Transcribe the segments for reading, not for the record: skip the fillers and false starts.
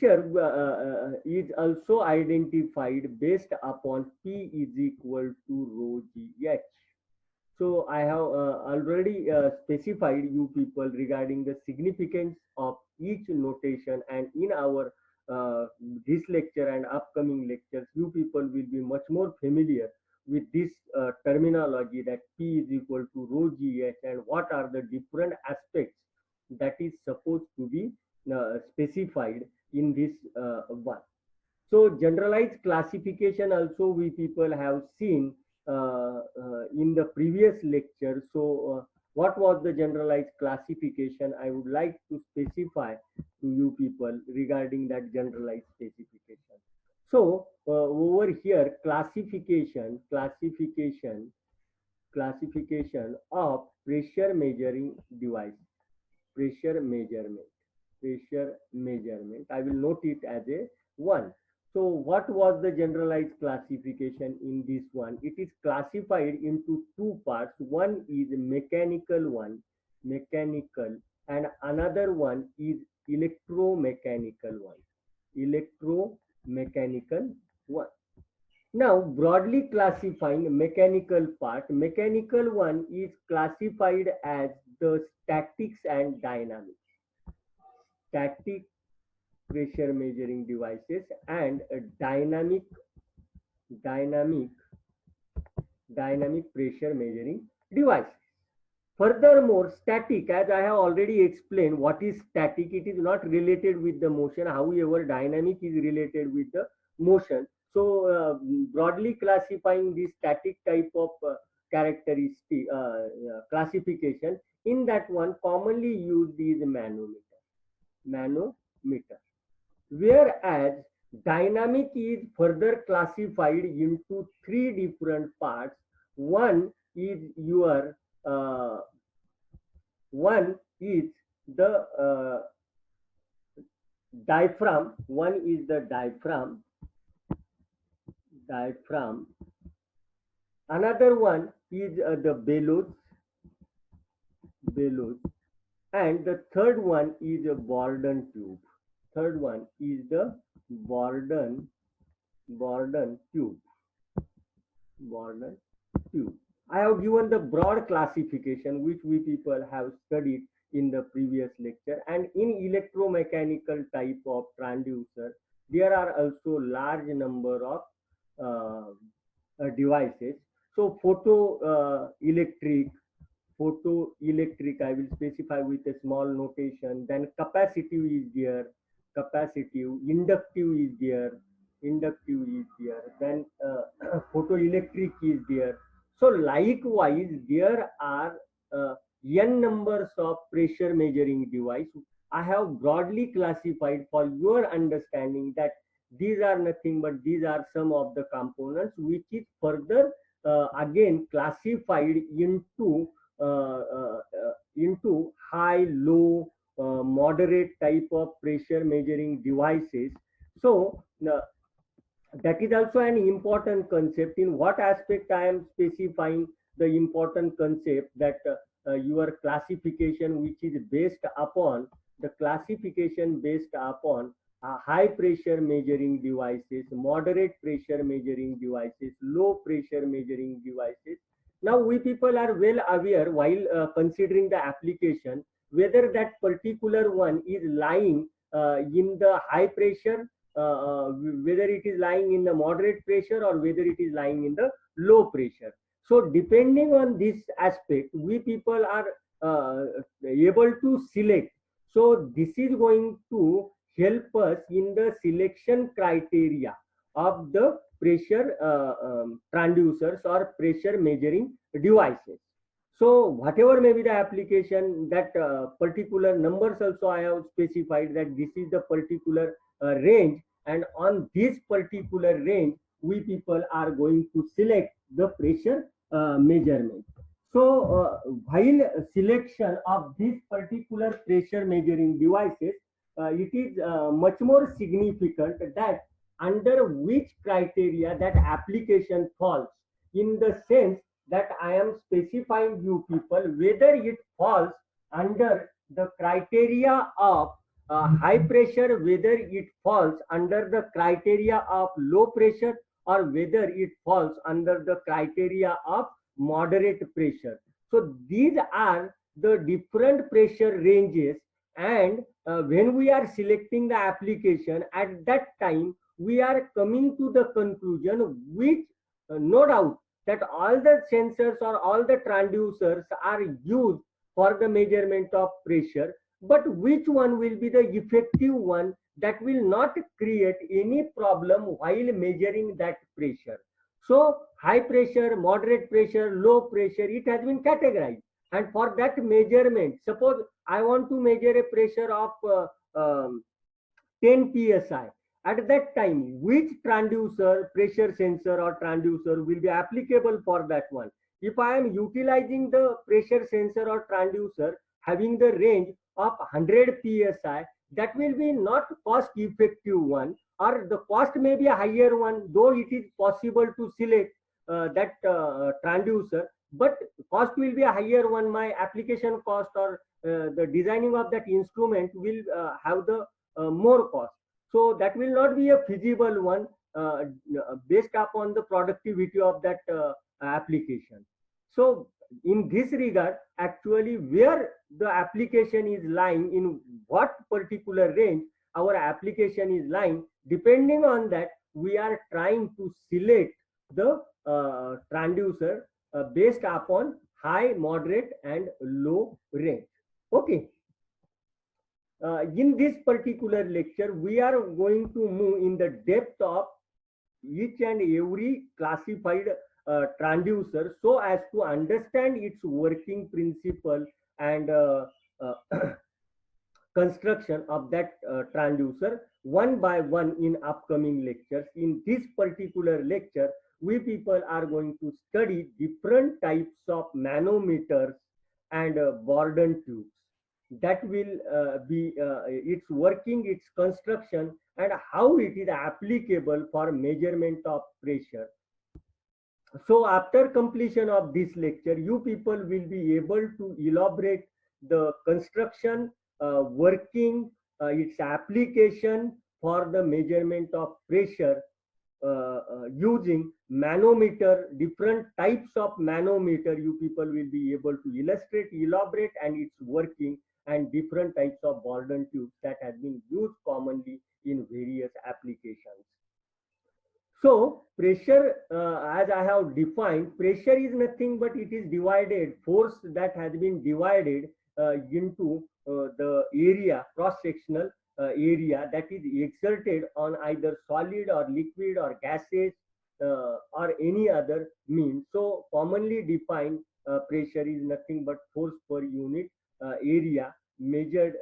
pressure is also identified based upon P is equal to rho GH. So I have already specified you people regarding the significance of each notation, and in our this lecture and upcoming lectures, you people will be much more familiar with this terminology, that P is equal to rho GH and what are the different aspects that is supposed to be specified in this one. So generalized classification also we people have seen in the previous lecture. So what was the generalized classification? I would like to specify to you people regarding that generalized specification. So over here, classification of pressure measuring device, pressure measurement, I will note it as a one. So what was the generalized classification in this one? It is classified into two parts. One is mechanical one, mechanical, and another one is electromechanical one, electromechanical one. Now, broadly classifying mechanical part, mechanical one is classified as the statics and dynamics, static pressure measuring devices, and dynamic dynamic pressure measuring devices. Furthermore, static, as I have already explained, what is static? It is not related with the motion. However, dynamic is related with the motion. So, broadly classifying the static type of characteristic classification, in that one commonly used is manometer. Whereas dynamic is further classified into three different parts. One is your one is the diaphragm. One is the diaphragm. Another one is the bellows, and the third one is a Bourdon tube. Third one is the Bourdon tube. Bourdon tube. I have given the broad classification which we people have studied in the previous lecture. And in electromechanical type of transducer, there are also large number of devices. So photoelectric I will specify with a small notation. Then capacitive is there, inductive is there, then photoelectric is there. So likewise, there are n numbers of pressure measuring device. I have broadly classified for your understanding that these are nothing but these are some of the components which is further again classified into high, low, moderate type of pressure measuring devices. So that is also an important concept. In what aspect I am specifying the important concept, that your classification which is based upon high pressure measuring devices, moderate pressure measuring devices, low pressure measuring devices. Now we people are well aware while considering the application whether that particular one is lying in the high pressure, whether it is lying in the moderate pressure, or whether it is lying in the low pressure. So depending on this aspect, we people are able to select. So this is going to help us in the selection criteria of the pressure transducers or pressure measuring devices. So whatever may be the application, that particular numbers also I have specified that this is the particular range, and on this particular range we people are going to select the pressure measurement. So while selection of this particular pressure measuring devices, it is much more significant that under which criteria that application falls, in the sense that I am specifying you people whether it falls under the criteria of high pressure, whether it falls under the criteria of low pressure or whether it falls under the criteria of moderate pressure. So these are the different pressure ranges, and when we are selecting the application, at that time we are coming to the conclusion which, no doubt, that all the sensors or all the transducers are used for the measurement of pressure, but which one will be the effective one that will not create any problem while measuring that pressure. So high pressure, moderate pressure, low pressure, it has been categorized. And for that measurement, suppose I want to measure a pressure of 10 psi. At that time, which transducer, pressure sensor or transducer will be applicable for that one? If I am utilizing the pressure sensor or transducer having the range of 100 psi, that will be not cost effective one, or the cost may be a higher one, though it is possible to select that transducer, but cost will be a higher one. My application cost or the designing of that instrument will have the more cost. So that will not be a feasible one based upon the productivity of that application. So in this regard, actually where the application is lying, in what particular range our application is lying, depending on that, we are trying to select the transducer based upon high, moderate, and low range. Okay. In this particular lecture, we are going to move in the depth of each and every classified transducer so as to understand its working principle and construction of that transducer one by one in upcoming lectures. In this particular lecture, we people are going to study different types of manometers and Borden tubes. That will be its working, its construction, and how it is applicable for measurement of pressure. So after completion of this lecture, you people will be able to elaborate the construction, working, its application for the measurement of pressure using manometer, different types of manometer you people will be able to illustrate, elaborate, and its working, and different types of Borden tubes that have been used commonly in various applications. So pressure, as I have defined, pressure is nothing but it is divided, force that has been divided into the area, cross-sectional area that is exerted on either solid or liquid or gases or any other means. So commonly defined pressure is nothing but force per unit area measured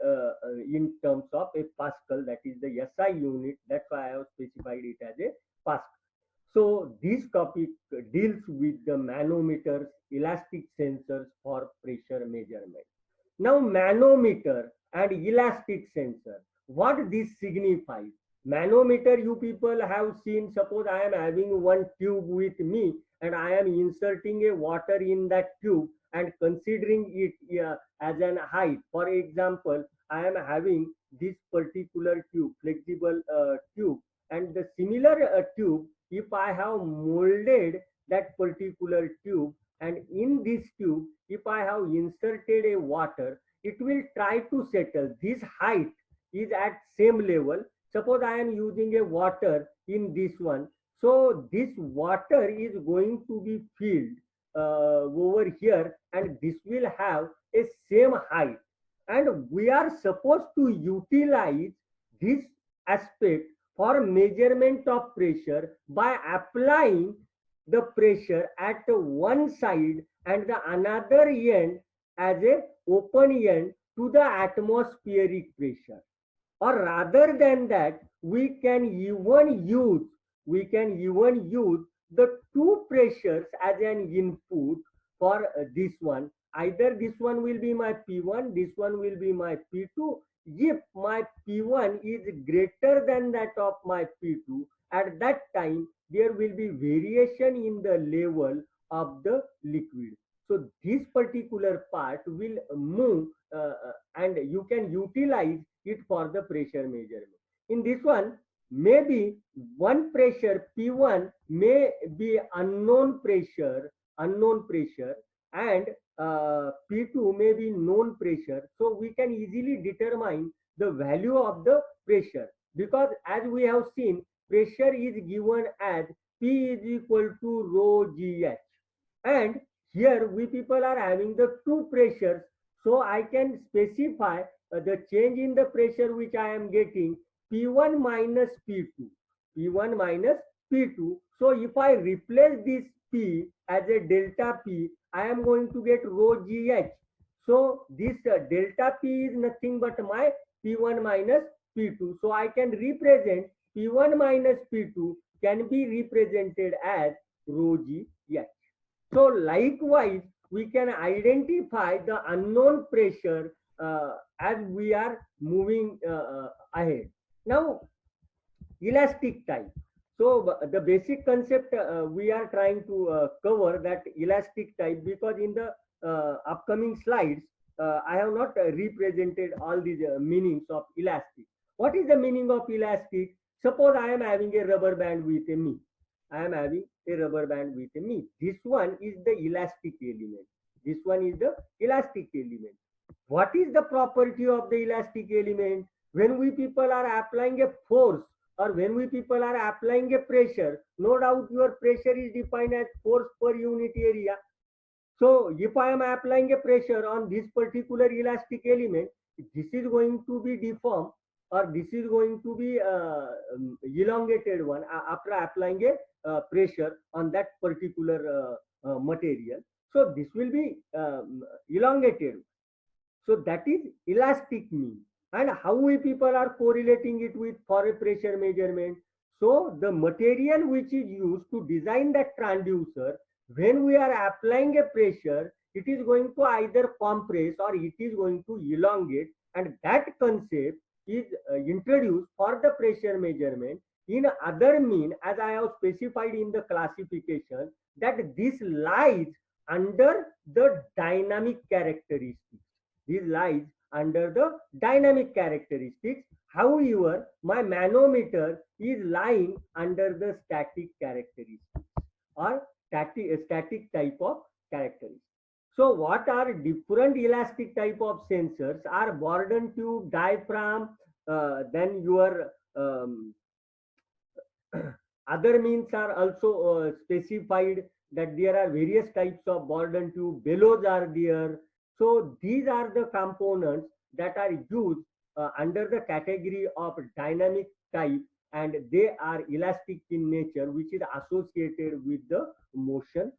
in terms of a Pascal, that is the SI unit. That's why I have specified it as a Pascal. So this topic deals with the manometers, elastic sensors for pressure measurement. Now manometer and elastic sensor, what this signifies? Manometer you people have seen, suppose I am having one tube with me and I am inserting a water in that tube and considering it as an height. For example, I am having this particular tube, flexible tube, and the similar tube, if I have molded that particular tube, and in this tube, if I have inserted a water, it will try to settle. This height is at same level. Suppose I am using a water in this one. So this water is going to be filled over here, and this will have a same height. And we are supposed to utilize this aspect for measurement of pressure by applying the pressure at one side and the another end as a open end to the atmospheric pressure. Or rather than that, we can even use the two pressures as an input for this one. Either this one will be my P1, this one will be my P2. If my P1 is greater than that of my P2, at that time there will be variation in the level of the liquid. So this particular part will move and you can utilize it for the pressure measurement. In this one, maybe one pressure P1 may be unknown pressure, and P2 may be known pressure. So we can easily determine the value of the pressure, because as we have seen, pressure is given as P is equal to rho GH, and here we people are having the two pressures, so I can specify the change in the pressure which I am getting, P1 minus P2, P1 minus P2. So if I replace this P as a delta P, I am going to get rho GH. So this delta P is nothing but my P1 minus P2. So I can represent P1 minus P2 can be represented as rho GH. So likewise, we can identify the unknown pressure as we are moving ahead. Now, elastic type. So the basic concept we are trying to cover that elastic type, because in the upcoming slides, I have not represented all these meanings of elastic. What is the meaning of elastic? Suppose I am having a rubber band with a me. I am having a rubber band with a me. This one is the elastic element. This one is the elastic element. What is the property of the elastic element? When we people are applying a force, or when we people are applying a pressure, no doubt your pressure is defined as force per unit area. So if I am applying a pressure on this particular elastic element, this is going to be deformed, or this is going to be elongated one after applying a pressure on that particular material. So this will be elongated. So that is elastic mean. And how we people are correlating it with for a pressure measurement? So the material which is used to design that transducer, when we are applying a pressure, it is going to either compress or it is going to elongate, and that concept is introduced for the pressure measurement. In other mean, as I have specified in the classification, that this lies under the dynamic characteristics. This lies under the dynamic characteristics. However, my manometer is lying under the static characteristics, or static type of characteristics. So what are different elastic type of sensors? Are Bourdon tube, diaphragm, then your other means are also specified, that there are various types of Bourdon tube, bellows are there. So these are the components that are used under the category of dynamic type, and they are elastic in nature, which is associated with the motion